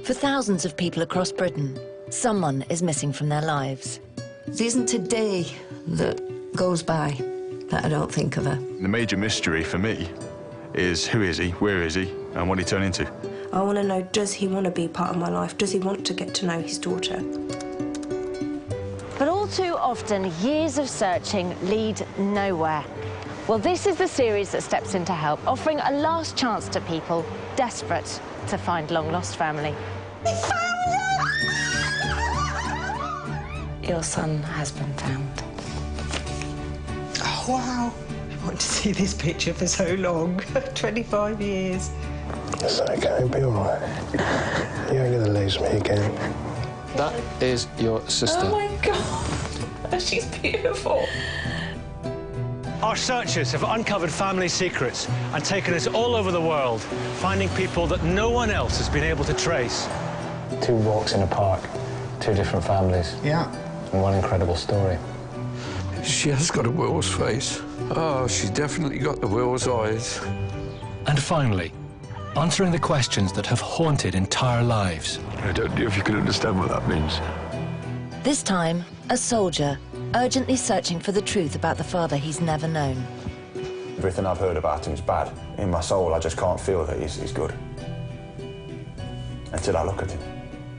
For thousands of people across Britain, someone is missing from their lives. There isn't a day that goes by that I don't think of her. The major mystery for me is who is he, where is he, and what he turned into. I want to know, does he want to be part of my life? Does he want to get to know his daughter? But all too often, years of searching lead nowhere. Well, this is the series that steps in to help, offering a last chance to people desperate to find long-lost family. Your son has been found. Oh, wow. I wanted to see this picture for so long. 25 years. It's okay, it'll be all right. You ain't gonna lose me again. That is your sister. Oh, my God. She's beautiful. Our searchers have uncovered family secrets and taken us all over the world, finding people that no one else has been able to trace. 2 walks in a park, 2 different families. Yeah. And one incredible story. She has got a Will's face. Oh, she's definitely got the Will's eyes. And finally, answering the questions that have haunted entire lives. I don't know if you can understand what that means. This time, a soldier, urgently searching for the truth about the father he's never known. Everything I've heard about him is bad. In my soul, I just can't feel that he's good. Until I look at him.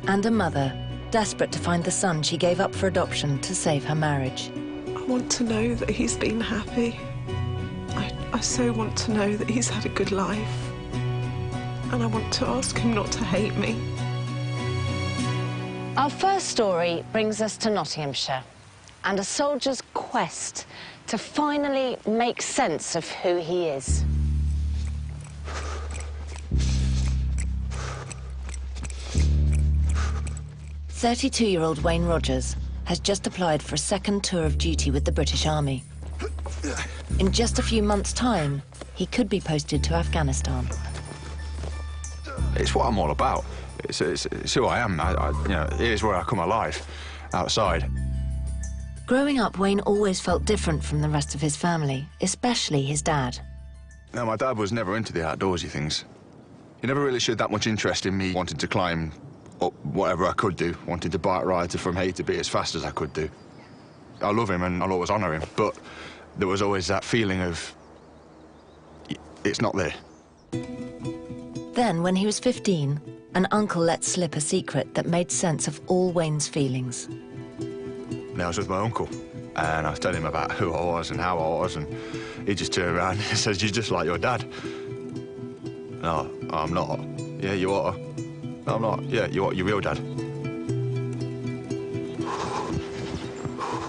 And a mother, desperate to find the son she gave up for adoption to save her marriage. I want to know that he's been happy. I so want to know that he's had a good life. And I want to ask him not to hate me. Our first story brings us to Nottinghamshire and a soldier's quest to finally make sense of who he is. 32-year-old Wayne Rogers has just applied for a second tour of duty with the British Army. In just a few months' time, he could be posted to Afghanistan. It's what I'm all about. It's who I am. You know, it is where I come alive, outside. Growing up, Wayne always felt different from the rest of his family, especially his dad. No, my dad was never into the outdoorsy things. He never really showed that much interest in me wanting to climb up whatever I could do, wanting to bike ride from A to B as fast as I could do. I love him and I'll always honour him, but there was always that feeling of it's not there. Then, when he was 15, an uncle let slip a secret that made sense of all Wayne's feelings. And I was with my uncle, and I was telling him about who I was and how I was, and he just turned around and says, "You're just like your dad." No, I'm not. Yeah, you are. No, I'm not. Yeah, you are your real dad.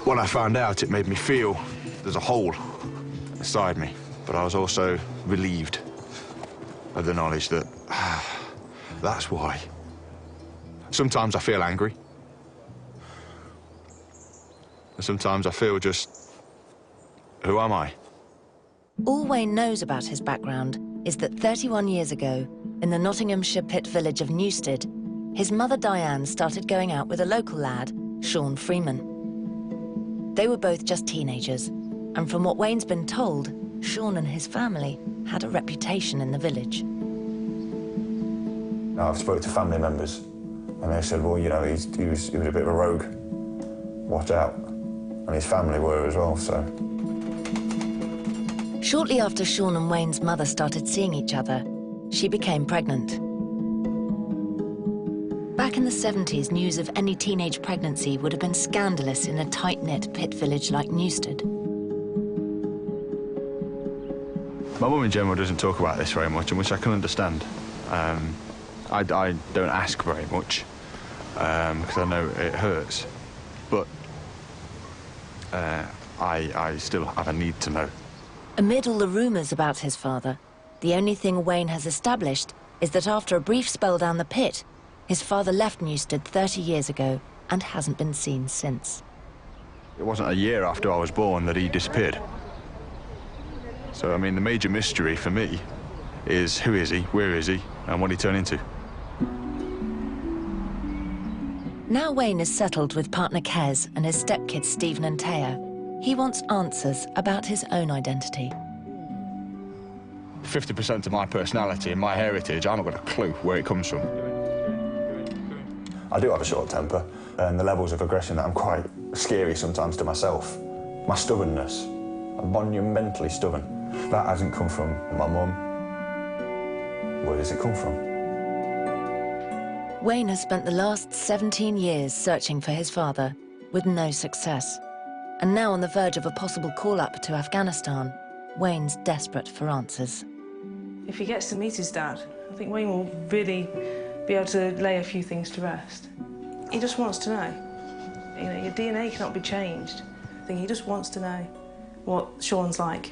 When I found out, it made me feel there's a hole inside me, but I was also relieved of the knowledge that that's why. Sometimes I feel angry. And sometimes I feel just, who am I? All Wayne knows about his background is that 31 years ago, in the Nottinghamshire pit village of Newstead, his mother Diane started going out with a local lad, Shaun Freeman. They were both just teenagers, and from what Wayne's been told, Shaun and his family had a reputation in the village. I've spoken to family members, and they said, well, you know, he was a bit of a rogue. Watch out. And his family were as well, so. Shortly after Shaun and Wayne's mother started seeing each other, she became pregnant. Back in the 70s, news of any teenage pregnancy would have been scandalous in a tight-knit pit village like Newstead. My mum in general doesn't talk about this very much, and which I can understand. I don't ask very much, because I know it hurts. But I still have a need to know. Amid all the rumours about his father, the only thing Wayne has established is that after a brief spell down the pit, his father left Newstead 30 years ago and hasn't been seen since. It wasn't a year after I was born that he disappeared. So, I mean, the major mystery for me is who is he, where is he, and what he turned into. Now Wayne is settled with partner Kez and his stepkids Stephen and Taya, he wants answers about his own identity. 50% of my personality and my heritage, I haven't got a clue where it comes from. I do have a short temper, and the levels of aggression that I'm quite scary sometimes to myself. My stubbornness, I'm monumentally stubborn. That hasn't come from my mum. Where does it come from? Wayne has spent the last 17 years searching for his father, with no success. And now on the verge of a possible call-up to Afghanistan, Wayne's desperate for answers. If he gets to meet his dad, I think Wayne will really be able to lay a few things to rest. He just wants to know. You know, your DNA cannot be changed. I think he just wants to know what Shaun's like.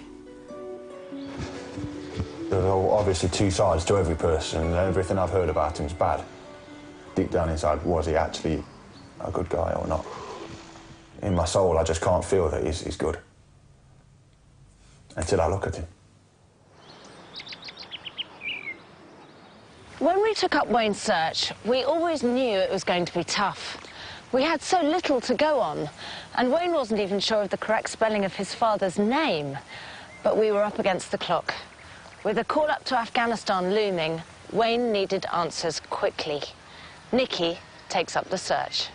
There are obviously two sides to every person, and everything I've heard about him is bad. Deep down inside, was he actually a good guy or not? In my soul, I just can't feel that he's good until I look at him. When we took up Wayne's search, we always knew it was going to be tough. We had so little to go on, and Wayne wasn't even sure of the correct spelling of his father's name. But we were up against the clock. With a call up to Afghanistan looming, Wayne needed answers quickly. Nikki takes up the search.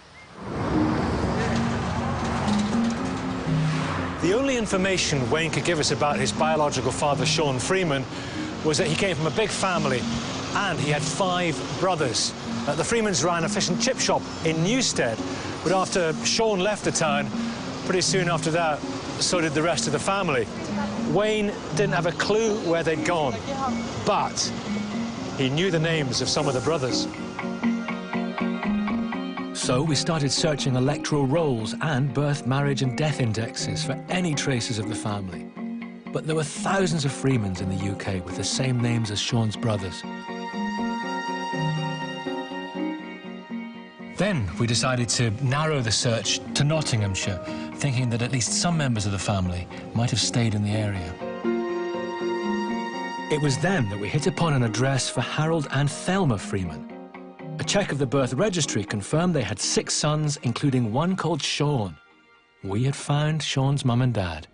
The only information Wayne could give us about his biological father, Shaun Freeman, was that he came from a big family and he had 5 brothers. The Freemans ran a fish and chip shop in Newstead, but after Shaun left the town, pretty soon after that, so did the rest of the family. Wayne didn't have a clue where they'd gone, but he knew the names of some of the brothers. So we started searching electoral rolls and birth, marriage and death indexes for any traces of the family. But there were thousands of Freemans in the UK with the same names as Shaun's brothers. Then we decided to narrow the search to Nottinghamshire, thinking that at least some members of the family might have stayed in the area. It was then that we hit upon an address for Harold and Thelma Freeman. A check of the birth registry confirmed they had 6 sons, including one called Shaun. We had found Shaun's mum and dad.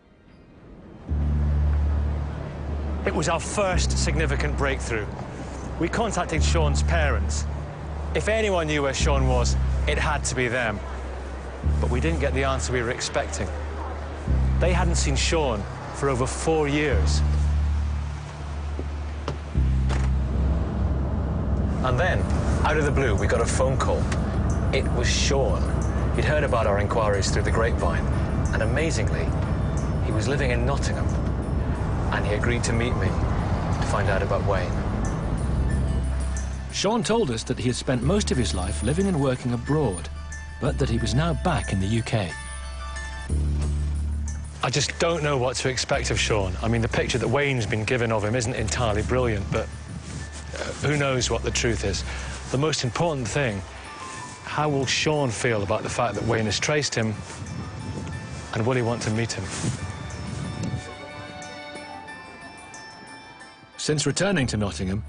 It was our first significant breakthrough. We contacted Shaun's parents. If anyone knew where Shaun was, it had to be them. But we didn't get the answer we were expecting. They hadn't seen Shaun for over 4 years. And then, out of the blue, we got a phone call. It was Shaun. He'd heard about our inquiries through the grapevine, and amazingly, he was living in Nottingham, and he agreed to meet me to find out about Wayne. Shaun told us that he had spent most of his life living and working abroad, but that he was now back in the UK. I just don't know what to expect of Shaun. I mean, the picture that Wayne's been given of him isn't entirely brilliant, but who knows what the truth is. The most important thing, how will Shaun feel about the fact that Wayne has traced him, and will he want to meet him? Since returning to Nottingham,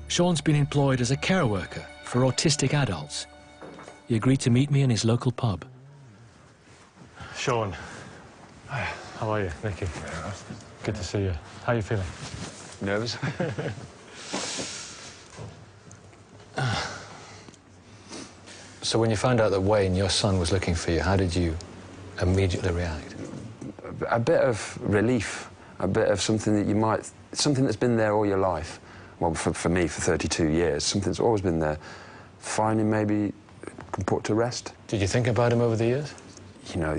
Shaun's been employed as a care worker for autistic adults. He agreed to meet me in his local pub. Shaun, how are you, Nicky? Good to see you. How are you feeling? Nervous? So when you found out that Wayne, your son, was looking for you, how did you immediately react? A bit of relief, a bit of something that you might, something that's been there all your life. Well, for me, for 32 years, something that's always been there. Finally, maybe can put to rest. Did you think about him over the years? You know,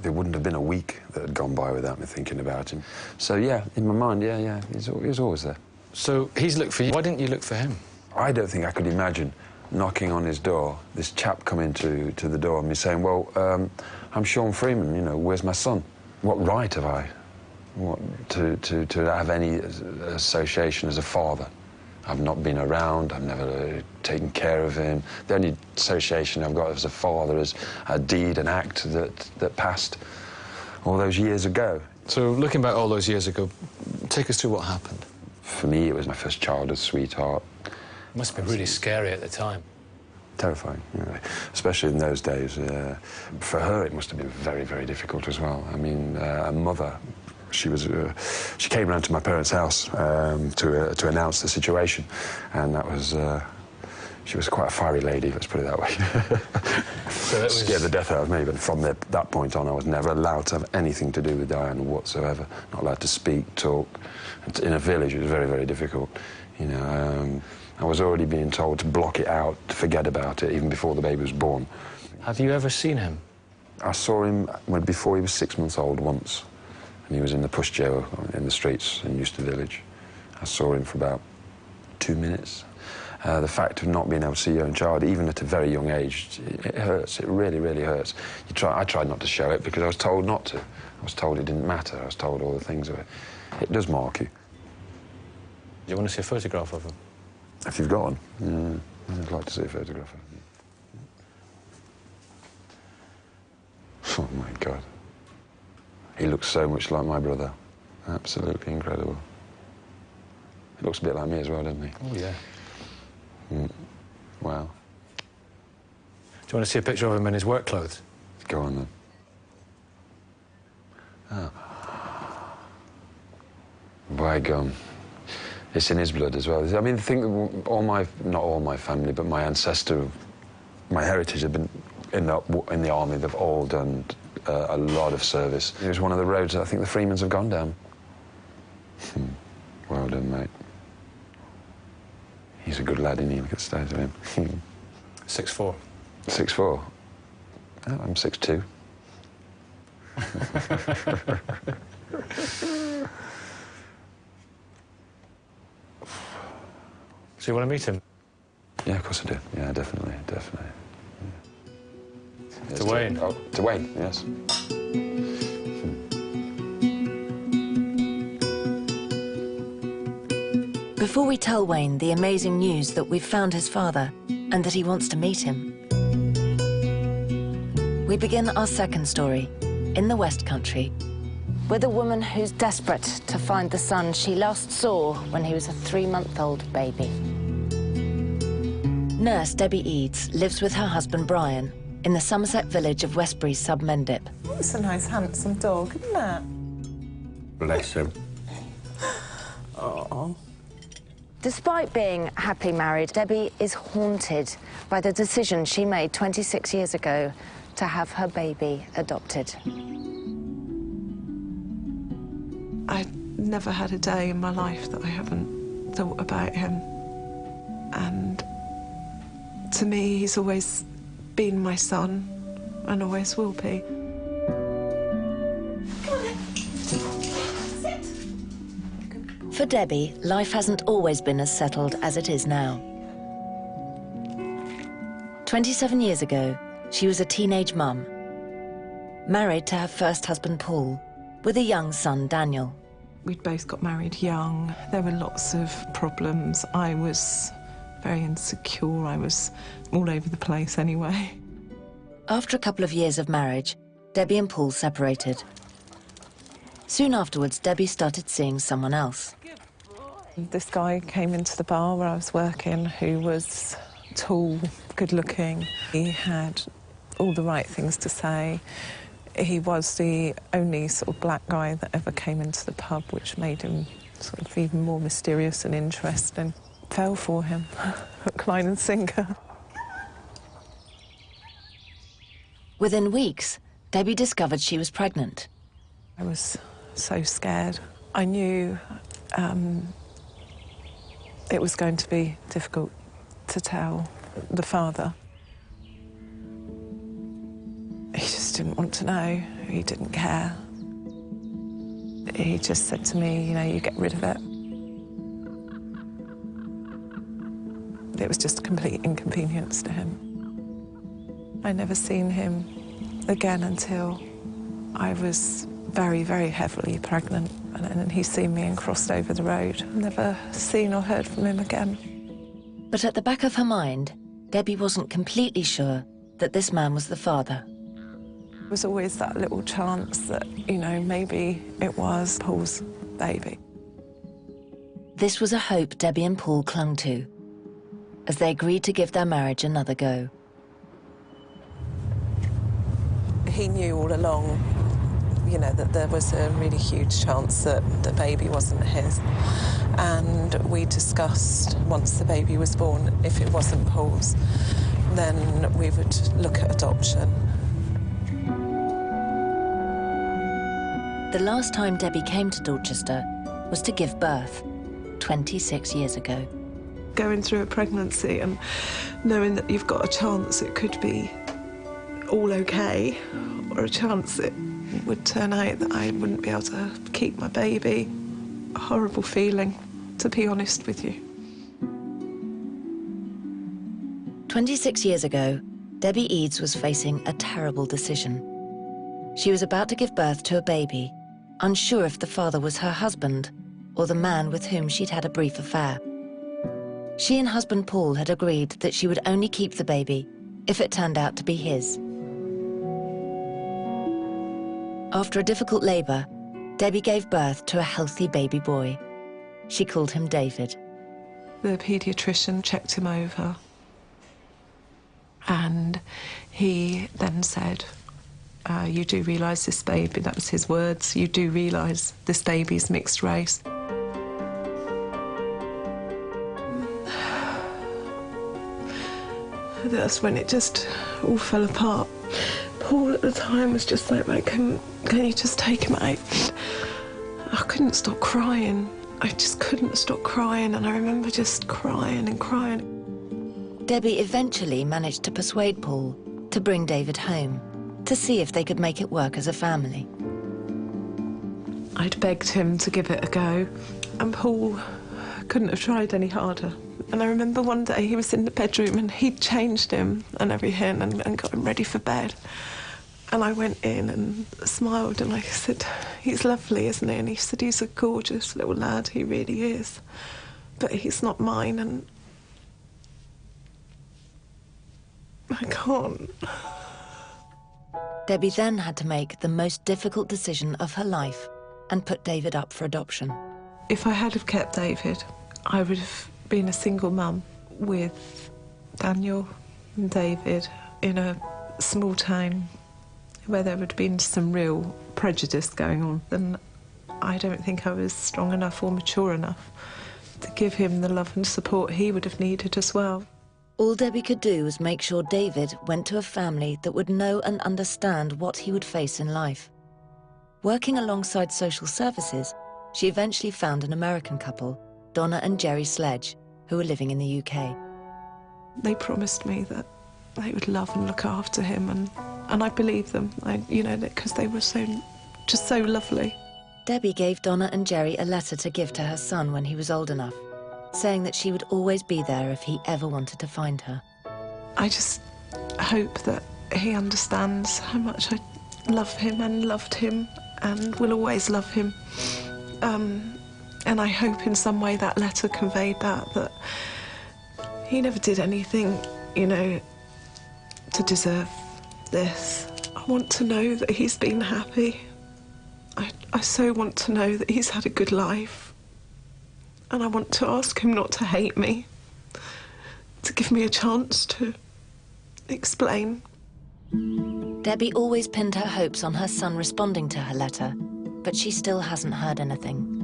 there wouldn't have been a week that had gone by without me thinking about him. So, yeah, in my mind, yeah, he was always there. So he's looked for you. Why didn't you look for him? I don't think I could imagine knocking on his door, this chap coming to the door and me saying, well, I'm Shaun Freeman, you know, where's my son? What right have I to have any association as a father? I've not been around, I've never taken care of him. The only association I've got as a father is a deed, an act that passed all those years ago. So looking back all those years ago, take us through what happened. For me, it was my first childhood sweetheart. It must have been really scary at the time. Terrifying, you know, especially in those days. For her, it must have been very, very difficult as well. I mean, a mother, she came round to my parents' house to announce the situation, and that was, She was quite a fiery lady, let's put it that way. So that scared the death out of me, but from that point on, I was never allowed to have anything to do with Diane whatsoever. Not allowed to speak, talk. In a village, it was very, very difficult. You know, I was already being told to block it out, to forget about it, even before the baby was born. Have you ever seen him? I saw him before he was 6 months old once, and he was in the pushchair in the streets in Newstead village. I saw him for about 2 minutes. The fact of not being able to see your own child, even at a very young age, it hurts. It really, really hurts. I tried not to show it because I was told not to. I was told it didn't matter. I was told all the things of it. It does mark you. Do you want to see a photograph of him? If you've got one, yeah, I'd like to see a photograph of him. Oh, my God. He looks so much like my brother. Absolutely incredible. He looks a bit like me as well, doesn't he? Oh, yeah. Wow. Do you want to see a picture of him in his work clothes? Go on, then. Oh. By gum. It's in his blood as well. I mean, the thing that not all my family, but my ancestor, my heritage have been in the army. They've all done a lot of service. It was one of the roads that I think the Freemans have gone down. Well done, mate. He's a good lad, isn't he? Look at the state of him. 6'4". 6'4". Oh, I'm 6'2". So you want to meet him? Yeah, of course I do. Yeah, definitely. Yeah. To Wayne? To Wayne, yes. Before we tell Wayne the amazing news that we've found his father and that he wants to meet him, we begin our second story in the West Country with a woman who's desperate to find the son she last saw when he was a 3-month-old baby. Nurse Debbie Eads lives with her husband Brian in the Somerset village of Westbury sub Mendip. It's a nice, handsome dog, isn't it? Bless him. Oh. Despite being happily married, Debbie is haunted by the decision she made 26 years ago to have her baby adopted. I've never had a day in my life that I haven't thought about him. And to me, he's always been my son and always will be. For Debbie, life hasn't always been as settled as it is now. 27 years ago, she was a teenage mum, married to her first husband, Paul, with a young son, Daniel. We'd both got married young. There were lots of problems. I was very insecure. I was all over the place anyway. After a couple of years of marriage, Debbie and Paul separated. Soon afterwards, Debbie started seeing someone else. This guy came into the bar where I was working who was tall, good-looking. He had all the right things to say. He was the only sort of black guy that ever came into the pub, which made him sort of even more mysterious and interesting. Fell for him, hook, line and sinker. Within weeks, Debbie discovered she was pregnant. I was so scared. I knew it was going to be difficult to tell the father. He just didn't want to know. He didn't care. He just said to me, you know, you get rid of it. It was just a complete inconvenience to him. I never seen him again until I was very, very heavily pregnant. And then he seen me and crossed over the road. Never seen or heard from him again. But at the back of her mind, Debbie wasn't completely sure that this man was the father. There was always that little chance that, you know, maybe it was Paul's baby. This was a hope Debbie and Paul clung to, as they agreed to give their marriage another go. He knew all along, you know, that there was a really huge chance that the baby wasn't his. And we discussed, once the baby was born, if it wasn't Paul's, then we would look at adoption. The last time Debbie came to Dorchester was to give birth, 26 years ago. Going through a pregnancy and knowing that you've got a chance it could be all okay, or a chance it would turn out that I wouldn't be able to keep my baby. A horrible feeling, to be honest with you. 26 years ago, Debbie Eads was facing a terrible decision. She was about to give birth to a baby, unsure if the father was her husband or the man with whom she'd had a brief affair. She and husband Paul had agreed that she would only keep the baby if it turned out to be his. After a difficult labour, Debbie gave birth to a healthy baby boy. She called him David. The paediatrician checked him over, and he then said, you do realise this baby, that was his words, you do realise this baby's mixed race. That's when it just all fell apart. Paul at the time was just like, can you just take him out? I couldn't stop crying. I just couldn't stop crying, and I remember just crying and crying. Debbie eventually managed to persuade Paul to bring David home, to see if they could make it work as a family. I'd begged him to give it a go, and Paul couldn't have tried any harder. And I remember one day he was in the bedroom and he'd changed him and everything and got him ready for bed. And I went in and smiled and I said, he's lovely, isn't he? And he said, he's a gorgeous little lad, he really is. But he's not mine, and I can't. Debbie then had to make the most difficult decision of her life and put David up for adoption. If I had have kept David, I would have been a single mum with Daniel and David in a small town where there would have been some real prejudice going on. Then I don't think I was strong enough or mature enough to give him the love and support he would have needed as well. All Debbie could do was make sure David went to a family that would know and understand what he would face in life. Working alongside social services, she eventually found an American couple, Donna and Jerry Sledge, who were living in the UK. They promised me that they would love and look after him, and I believe them, you know, because they were just so lovely. Debbie gave Donna and Jerry a letter to give to her son when he was old enough, saying that she would always be there if he ever wanted to find her. I just hope that he understands how much I love him and loved him and will always love him. And I hope in some way that letter conveyed that he never did anything, you know, to deserve this. I want to know that he's been happy. I so want to know that he's had a good life. And I want to ask him not to hate me, to give me a chance to explain. Debbie always pinned her hopes on her son responding to her letter, but she still hasn't heard anything.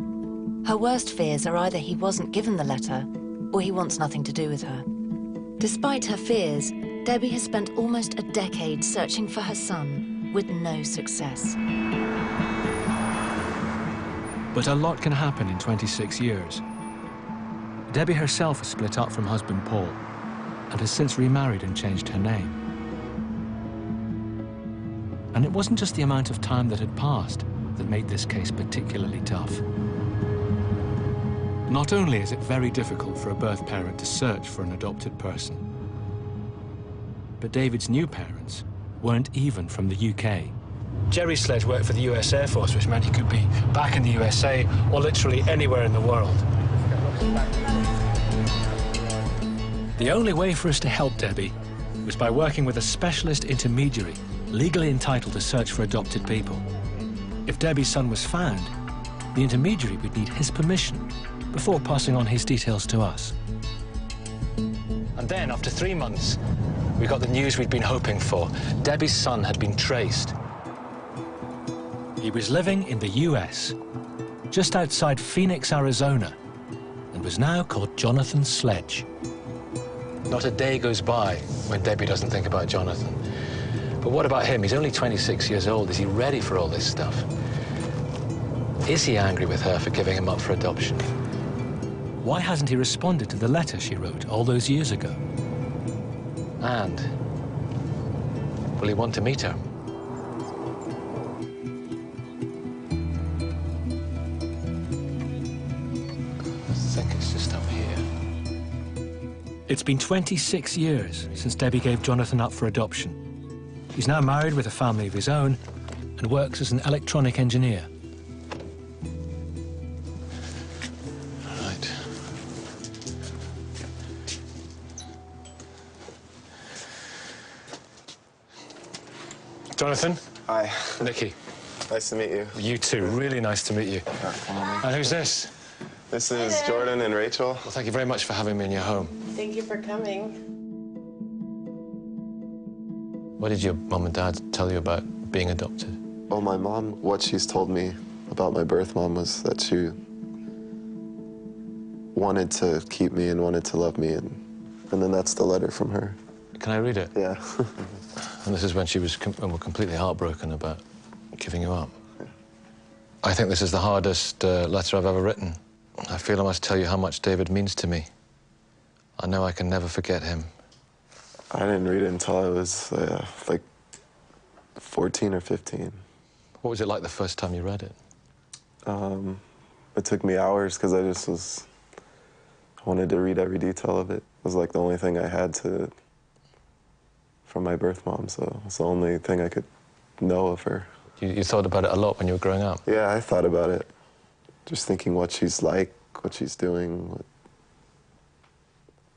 Her worst fears are either he wasn't given the letter or he wants nothing to do with her. Despite her fears, Debbie has spent almost a decade searching for her son with no success. But a lot can happen in 26 years. Debbie herself was split up from husband Paul and has since remarried and changed her name. And it wasn't just the amount of time that had passed that made this case particularly tough. Not only is it very difficult for a birth parent to search for an adopted person, but David's new parents weren't even from the UK. Jerry Sledge worked for the US Air Force, which meant he could be back in the USA or literally anywhere in the world. The only way for us to help Debbie was by working with a specialist intermediary legally entitled to search for adopted people. If Debbie's son was found, the intermediary would need his permission before passing on his details to us. And then, after 3 months, we got the news we'd been hoping for. Debbie's son had been traced. He was living in the US, just outside Phoenix, Arizona, and was now called Jonathan Sledge. Not a day goes by when Debbie doesn't think about Jonathan. But what about him? He's only 26 years old. Is he ready for all this stuff? Is he angry with her for giving him up for adoption? Why hasn't he responded to the letter she wrote all those years ago? And will he want to meet her? I think it's just up here. It's been 26 years since Debbie gave Jonathan up for adoption. He's now married with a family of his own and works as an electronic engineer. Right. Jonathan. Hi. Nikki. Nice to meet you. You too. Really nice to meet you. And who's this? This is Jordan and Rachel. Well, thank you very much for having me in your home. Thank you for coming. What did your mum and dad tell you about being adopted? Well, my mom, what she's told me about my birth mom was that she wanted to keep me and wanted to love me, and then that's the letter from her. Can I read it? Yeah. And this is when she was completely heartbroken about giving you up. I think this is the hardest letter I've ever written. I feel I must tell you how much David means to me. I know I can never forget him. I didn't read it until I was like 14 or 15. What was it like the first time you read it? It took me hours because I wanted to read every detail of it. It was like the only thing I had from my birth mom, so it's the only thing I could know of her. You thought about it a lot when you were growing up? Yeah, I thought about it. Just thinking what she's like, what she's doing.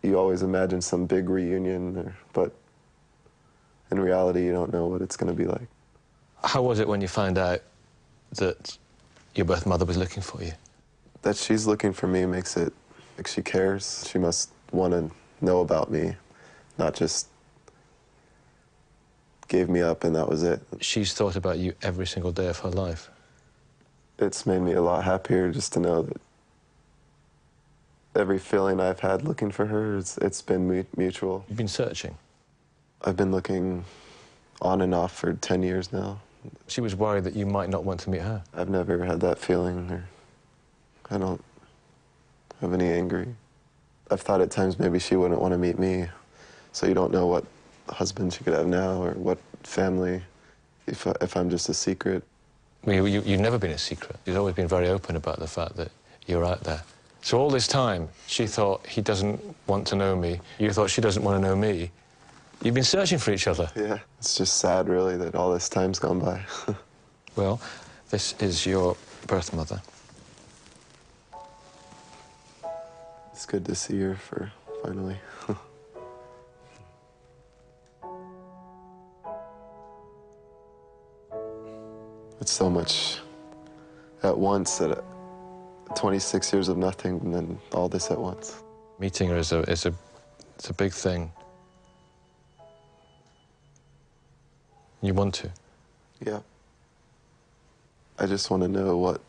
You always imagine some big reunion, but in reality, you don't know what it's going to be like. How was it when you found out that your birth mother was looking for you? That she's looking for me makes it like she cares. She must want to know about me, not just gave me up and that was it. She's thought about you every single day of her life. It's made me a lot happier just to know that every feeling I've had looking for her, it's been mutual. You've been searching? I've been looking on and off for 10 years now. She was worried that you might not want to meet her? I've never had that feeling, or I don't have any anger. I've thought at times maybe she wouldn't want to meet me, so you don't know what husband she could have now or what family, if I'm just a secret. Well, you've never been a secret. You've always been very open about the fact that you're out there. So all this time, she thought he doesn't want to know me. You thought she doesn't want to know me. You've been searching for each other. Yeah, it's just sad, really, that all this time's gone by. Well, this is your birth mother. It's good to see her finally. It's so much at once, that 26 years of nothing, and then all this at once. Meeting her is a big thing. You want to? Yeah. I just want to know what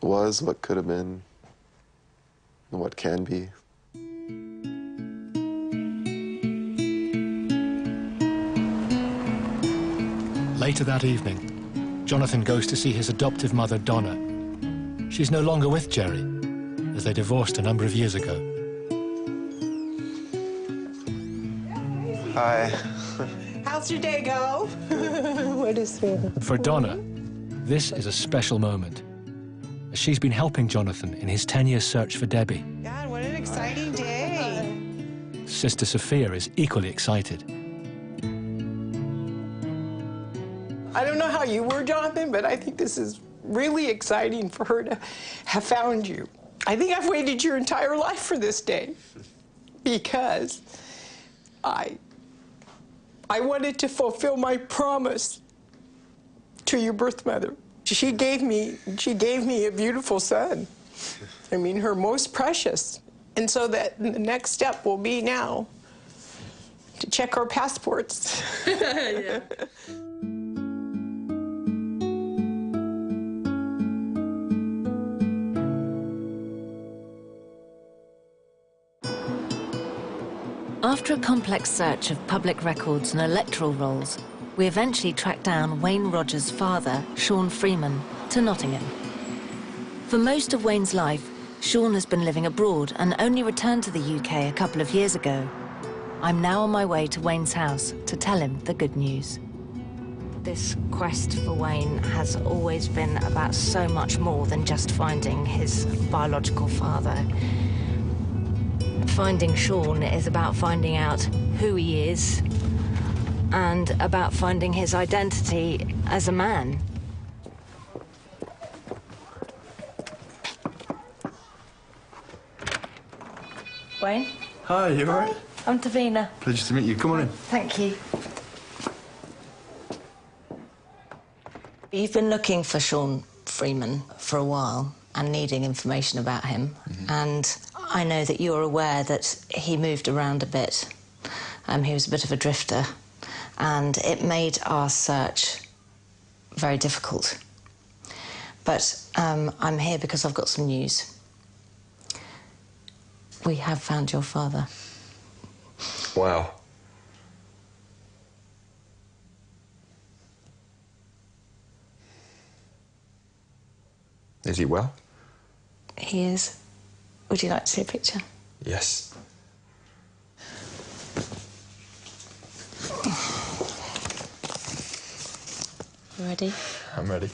was, what could have been, and what can be. Later that evening, Jonathan goes to see his adoptive mother, Donna. She's no longer with Jerry, as they divorced a number of years ago. Hi. How's your day go? What is it? For Donna, this is a special moment, as she's been helping Jonathan in his 10-year search for Debbie. God, what an exciting day. Sister Sophia is equally excited. I don't know how you were, Jonathan, but I think this is really exciting for her to have found you. I think I've waited your entire life for this day because I wanted to fulfill my promise to your birth mother. She gave me a beautiful son. I mean, her most precious. And so that the next step will be now to check our passports. Yeah. After a complex search of public records and electoral rolls, we eventually tracked down Wayne Rogers' father, Shaun Freeman, to Nottingham. For most of Wayne's life, Shaun has been living abroad and only returned to the UK a couple of years ago. I'm now on my way to Wayne's house to tell him the good news. This quest for Wayne has always been about so much more than just finding his biological father. Finding Shaun is about finding out who he is and about finding his identity as a man. Wayne? Hi, you all right? I'm Davina. Pleasure to meet you. Come on in. Thank you. You've been looking for Shaun Freeman for a while and needing information about him. And I know that you're aware that he moved around a bit. He was a bit of a drifter. And it made our search very difficult. But I'm here because I've got some news. We have found your father. Wow. Is he well? He is. Would you like to see a picture? Yes. You ready? I'm ready.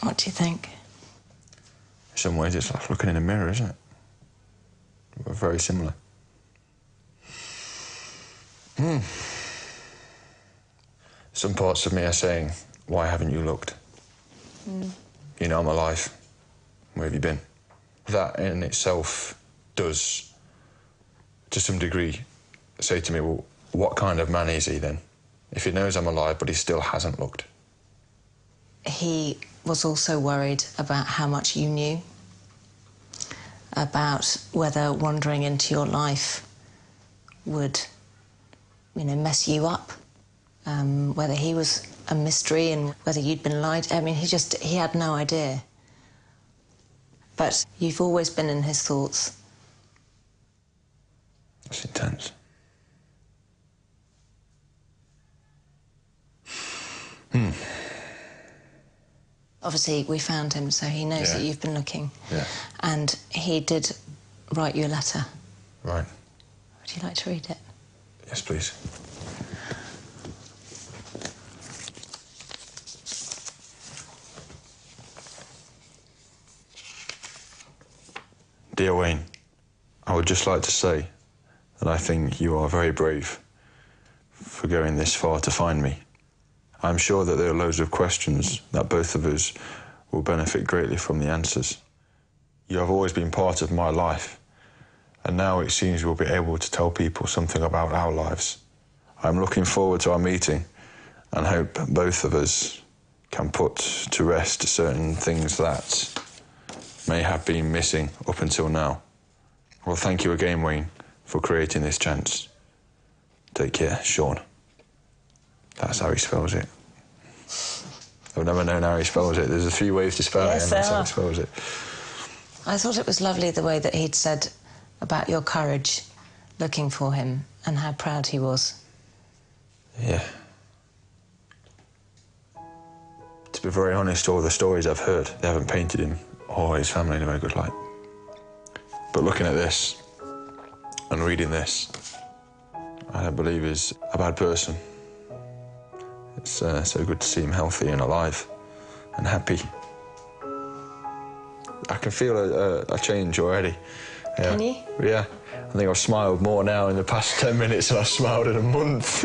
What do you think? In some ways, it's like looking in a mirror, isn't it? We're very similar. Some parts of me are saying, why haven't you looked? You know I'm alive. Where have you been? That in itself does, to some degree, say to me, well, what kind of man is he then? If he knows I'm alive, but he still hasn't looked. He was also worried about how much you knew, about whether wandering into your life would, mess you up, whether he was a mystery and whether you'd been lied. I mean, he had no idea. But you've always been in his thoughts. That's intense. Obviously, we found him, so he knows that you've been looking. Yeah. And he did write you a letter. Right. Would you like to read it? Yes, please. Dear Wayne, I would just like to say that I think you are very brave for going this far to find me. I'm sure that there are loads of questions that both of us will benefit greatly from the answers. You have always been part of my life, and now it seems we'll be able to tell people something about our lives. I'm looking forward to our meeting and hope both of us can put to rest certain things that may have been missing up until now. Well, thank you again, Wayne, for creating this chance. Take care, Shaun. That's how he spells it. I've never known how he spells it. There's a few ways to spell it, and that's how he spells it. I thought it was lovely the way that he'd said about your courage looking for him and how proud he was. Yeah. To be very honest, all the stories I've heard, they haven't painted him or his family in a very good light. But looking at this and reading this, I don't believe he's a bad person. It's so good to see him healthy and alive and happy. I can feel a change already. Yeah. Can you? Yeah. I think I've smiled more now in the past 10 minutes than I've smiled in a month.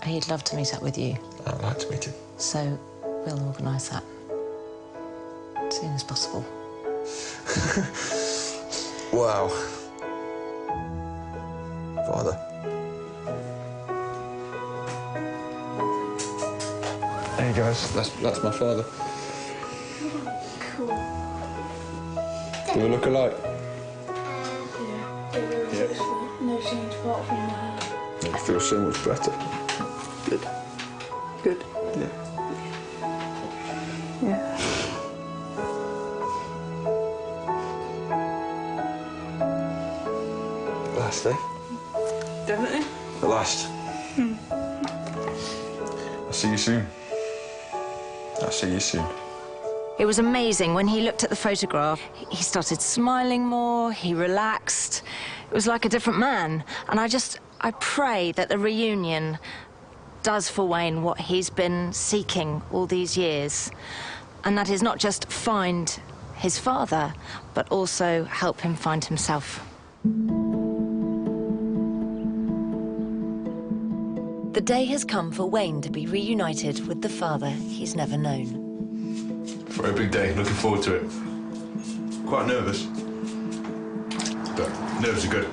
He'd love to meet up with you. I'd like to meet him. So we'll organise that as soon as possible. Wow. Father. There you go. That's my father. Cool. Do we look alike? Yeah. No change apart from that. It feels so much better. Good. Good. Yeah. Yeah. Last day. Definitely. The last. I'll see you soon. I'll see you soon. It was amazing when he looked at the photograph. He started smiling more, he relaxed. It was like a different man. And I pray that the reunion does for Wayne what he's been seeking all these years. And that is not just find his father, but also help him find himself. The day has come for Wayne to be reunited with the father he's never known. For a big day, looking forward to it. Quite nervous, but nerves are good.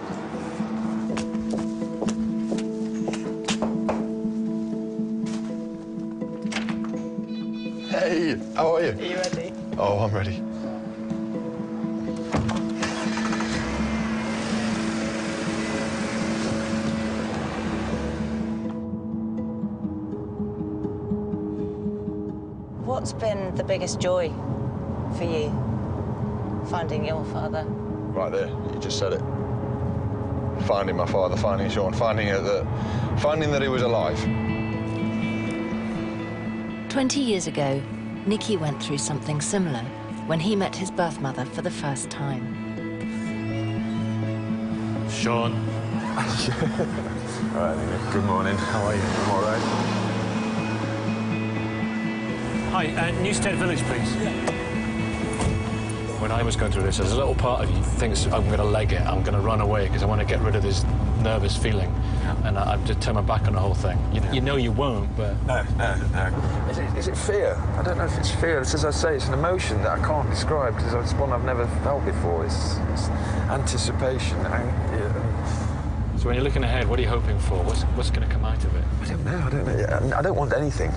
Hey, how are you? Are you ready? Oh, I'm ready. What's been the biggest joy for you, finding your father? Right there, you just said it. Finding my father, finding Shaun, finding that he was alive. 20 years ago, Nicky went through something similar when he met his birth mother for the first time. Shaun. All right, good morning. How are you? I'm all right. Hi, Newstead Village, please. When I was going through this, there's a little part of you thinks I'm going to leg it, I'm going to run away because I want to get rid of this nervous feeling. And I've just turned my back on the whole thing. You know you won't, but... No. Is it fear? I don't know if it's fear. It's, as I say, it's an emotion that I can't describe because it's one I've never felt before. It's anticipation. So when you're looking ahead, what are you hoping for? What's going to come out of it? I don't know. I don't want anything.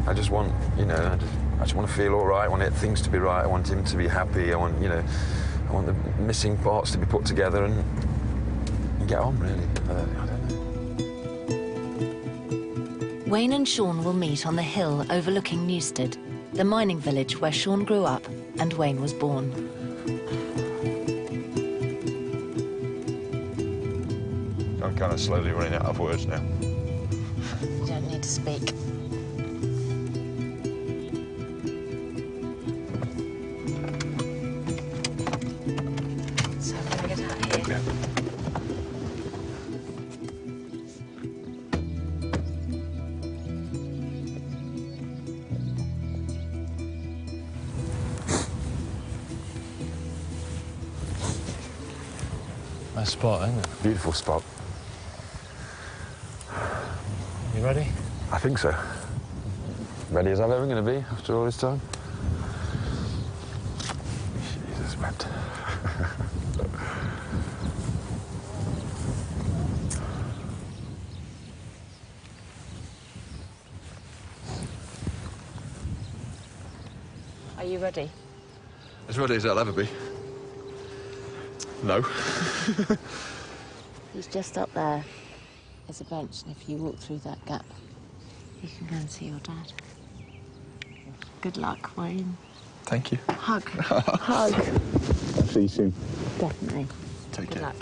I just want, I just want to feel all right. I want things to be right. I want him to be happy. I want the missing parts to be put together and get on, really. I don't know. Wayne and Shaun will meet on the hill overlooking Newstead, the mining village where Shaun grew up and Wayne was born. I'm kind of slowly running out of words now. You don't need to speak. So I'm gonna get out here. Yeah. Nice spot, isn't it? Beautiful spot. You ready? I think so. Ready as I'm ever going to be after all this time. Jesus, man. Are you ready? As ready as I'll ever be. No. He's just up there. There's a bench, and if you walk through that gap, you can go and see your dad. Good luck, Wayne. Thank you. Hug. Hug. I'll see you soon. Definitely. Take Good care. luck.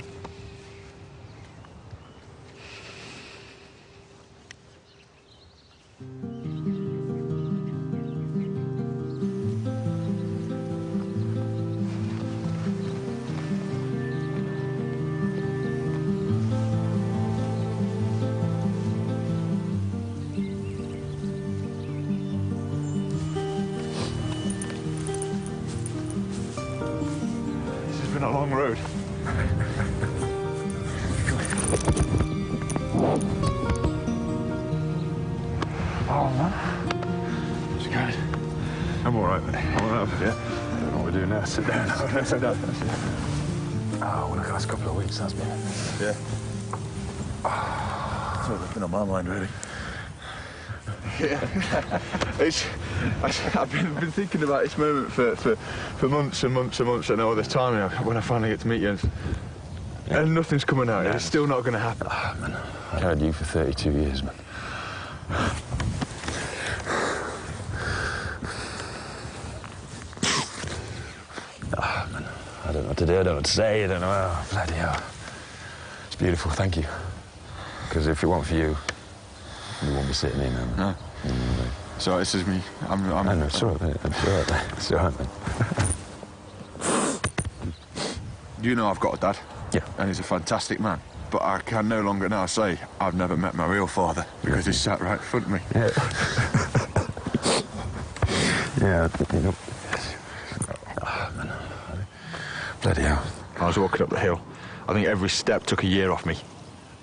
It's been a long road. Oh, man. It's good. I'm all right, man. I'm all right, yeah. I don't know what we're doing now. Sit down. Sit down. Oh, well, look, the last couple of weeks, that's been... Yeah. That's what's been on my mind, really. Yeah. I've been thinking about this moment for months and months and months, and all this time now, when I finally get to meet you. And nothing's coming out. It's still not going to happen. Oh, man. I carried you for 32 years, man. I don't know what to do, I don't know what to say, I don't know. Oh, bloody hell. It's beautiful, thank you. Because if it weren't for you, we won't be sitting here now. No. So this is me. I know, it's all right, mate. It's all right, man. You know I've got a dad. Yeah. And he's a fantastic man. But I can no longer now say I've never met my real father because he's sat right in front of me. Yeah. Yeah, you know. Oh, man. Bloody hell. I was walking up the hill. I think every step took a year off me.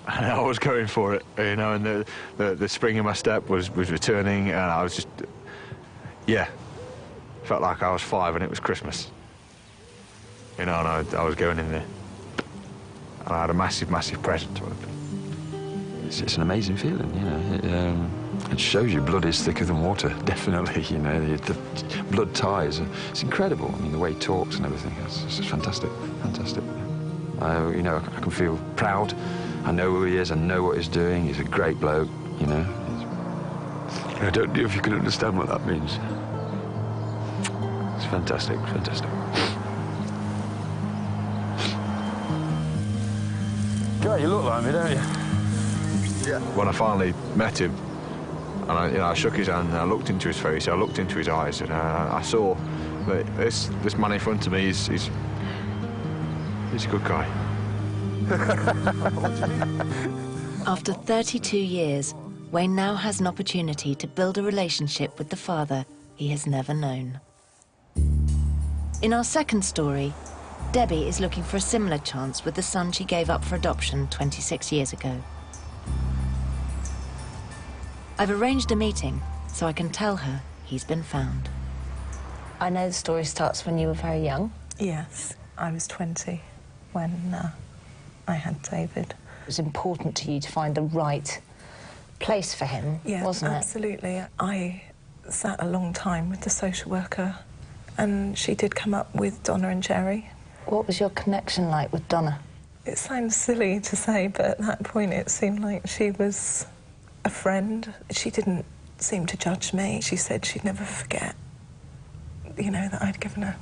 And I was going for it, you know, and the spring in my step was returning, and I was just, yeah, felt like I was 5 and it was Christmas. You know, and I was going in there. And I had a massive, massive present to open. It's an amazing feeling, you know. It shows you blood is thicker than water, definitely, you know. The blood ties, it's incredible. I mean, the way he talks and everything, it's just fantastic, fantastic. You know, I can feel proud. I know who he is, I know what he's doing. He's a great bloke, you know. I don't know if you can understand what that means. It's fantastic, fantastic. God, you look like me, don't you? Yeah. When I finally met him, and I shook his hand, and I looked into his face, I looked into his eyes, and I saw that this man in front of me he's a good guy. After 32 years, Wayne now has an opportunity to build a relationship with the father he has never known. In our second story, Debbie is looking for a similar chance with the son she gave up for adoption 26 years ago. I've arranged a meeting so I can tell her he's been found. I know the story starts when you were very young. Yes, I was 20 when I had David. It was important to you to find the right place for him, wasn't it? Absolutely. I sat a long time with the social worker, and she did come up with Donna and Jerry. What was your connection like with Donna? It sounds silly to say, but at that point it seemed like she was a friend. She didn't seem to judge me. She said she'd never forget, you know, that I'd given her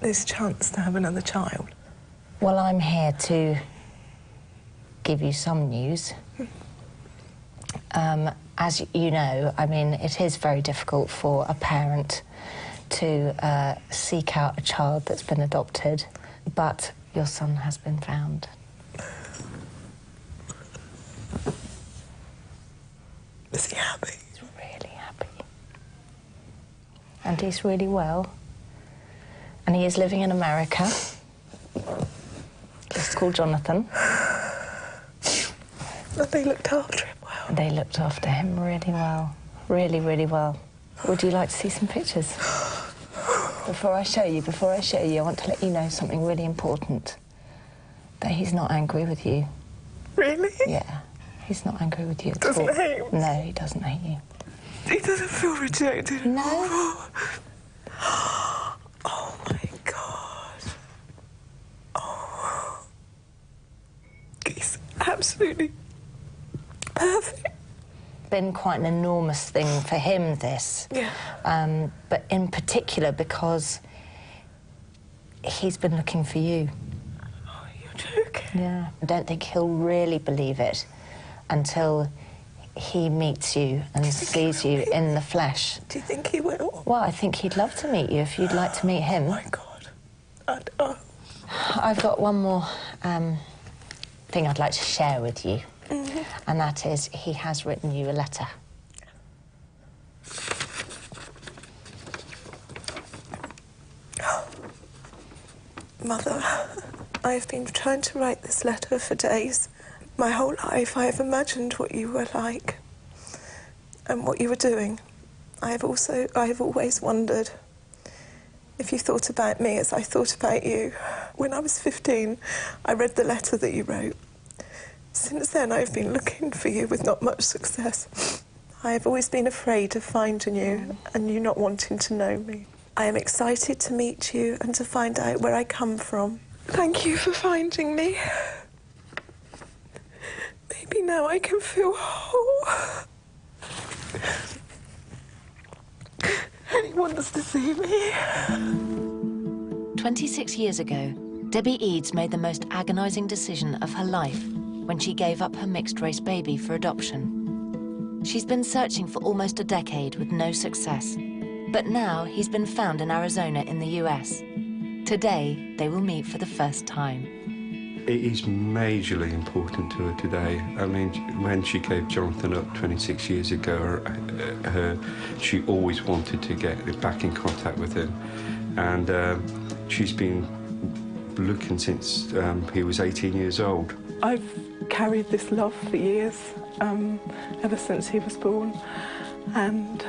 this chance to have another child. Well, I'm here to give you some news. As you know, I mean, it is very difficult for a parent to seek out a child that's been adopted, but your son has been found. Is he happy? He's really happy. And he's really well. And he is living in America. He's called Jonathan. And they looked after him well. They looked after him really well. Really, really well. Would you like to see some pictures? Before I show you, I want to let you know something really important. That he's not angry with you. Really? Yeah. He's not angry with you at all. Doesn't hate me? No, he doesn't hate you. He doesn't feel rejected. No. Oh, my God. Oh. He's absolutely perfect. Been quite an enormous thing for him, this. Yeah. But in particular because he's been looking for you. Oh, you're joking. Yeah. I don't think he'll really believe it until he meets you and sees you in the flesh. Do you think he will? Well, I think he'd love to meet you if you'd like to meet him. Oh, my God. I've got one more thing I'd like to share with you. Mm-hmm. And that is, he has written you a letter. Mother, I have been trying to write this letter for days. My whole life I have imagined what you were like and what you were doing. I have always wondered if you thought about me as I thought about you. When I was 15, I read the letter that you wrote. Since then, I've been looking for you with not much success. I have always been afraid of finding you and you not wanting to know me. I am excited to meet you and to find out where I come from. Thank you for finding me. Maybe now I can feel whole. And he wants to see me. 26 years ago, Debbie Eads made the most agonizing decision of her life when she gave up her mixed-race baby for adoption. She's been searching for almost a decade with no success, but now he's been found in Arizona in the US. Today, they will meet for the first time. It is majorly important to her today. I mean, when she gave Jonathan up 26 years ago, she always wanted to get back in contact with him. And she's been looking since he was 18 years old. I've carried this love for years, ever since he was born, and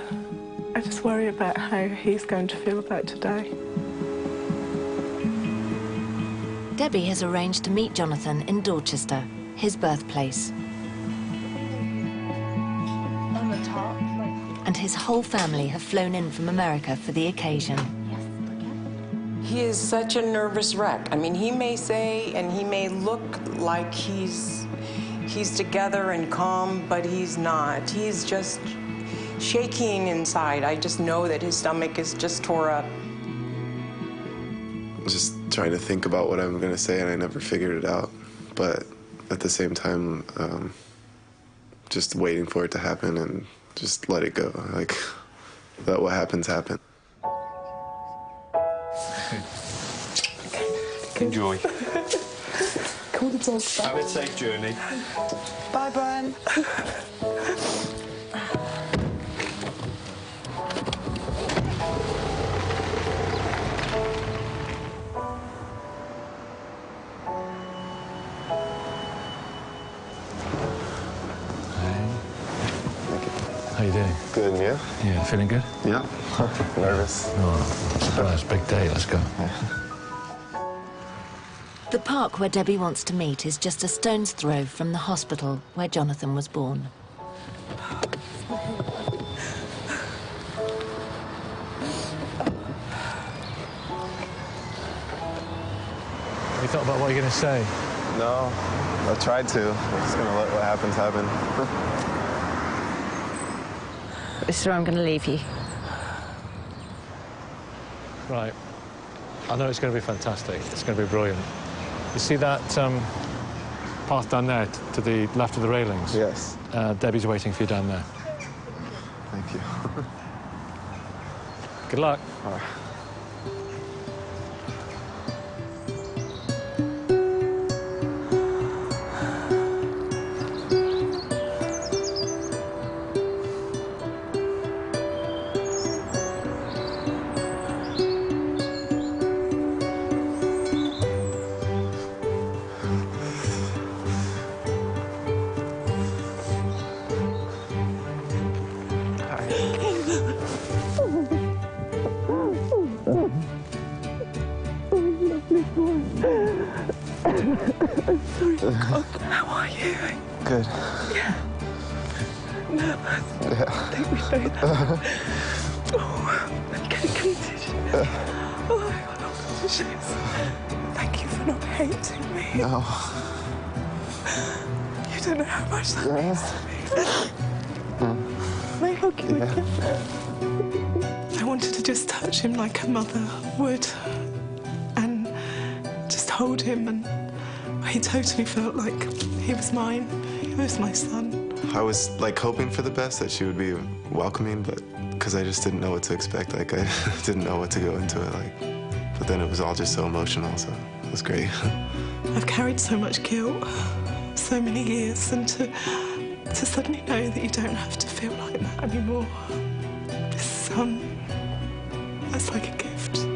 I just worry about how he's going to feel about today. Debbie has arranged to meet Jonathan in Dorchester, his birthplace. On the top. And his whole family have flown in from America for the occasion. He is such a nervous wreck. I mean, he may say and he may look like he's together and calm, but he's not. He's just shaking inside. I just know that his stomach is just tore up. Just trying to think about what I'm going to say, and I never figured it out. But at the same time, just waiting for it to happen and just let it go. Like, let what happens happen. Enjoy. Call the dog back. Have a safe journey. Bye, Brian. How you doing? Good, and you? Yeah, feeling good? Yeah. Nervous. Oh, surprise, big day, let's go. The park where Debbie wants to meet is just a stone's throw from the hospital where Jonathan was born. You thought about what you're going to say? No, I tried to. I'm just going to let what happens happen. This is where I'm going to leave you. Right. I know it's going to be fantastic. It's going to be brilliant. You see that path down there to the left of the railings? Yes. Debbie's waiting for you down there. Thank you. Good luck. All right. How are you? Good. Yeah. Nervous. Yeah. I think we both are. Oh, I'm getting conceited. Oh, my God, thank you for not hating me. No. You don't know how much that means to me. May I hug you again? I wanted to just touch him like a mother would and just hold him, and he totally felt like he was mine. He was my son. I was like hoping for the best, that she would be welcoming, but because I just didn't know what to expect. Like, I didn't know what to go into it. Like, but then it was all just so emotional, so it was great. I've carried so much guilt so many years, and to suddenly know that you don't have to feel like that anymore. That's like a gift.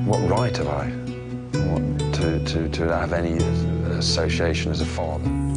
What right have I to have any association as a father.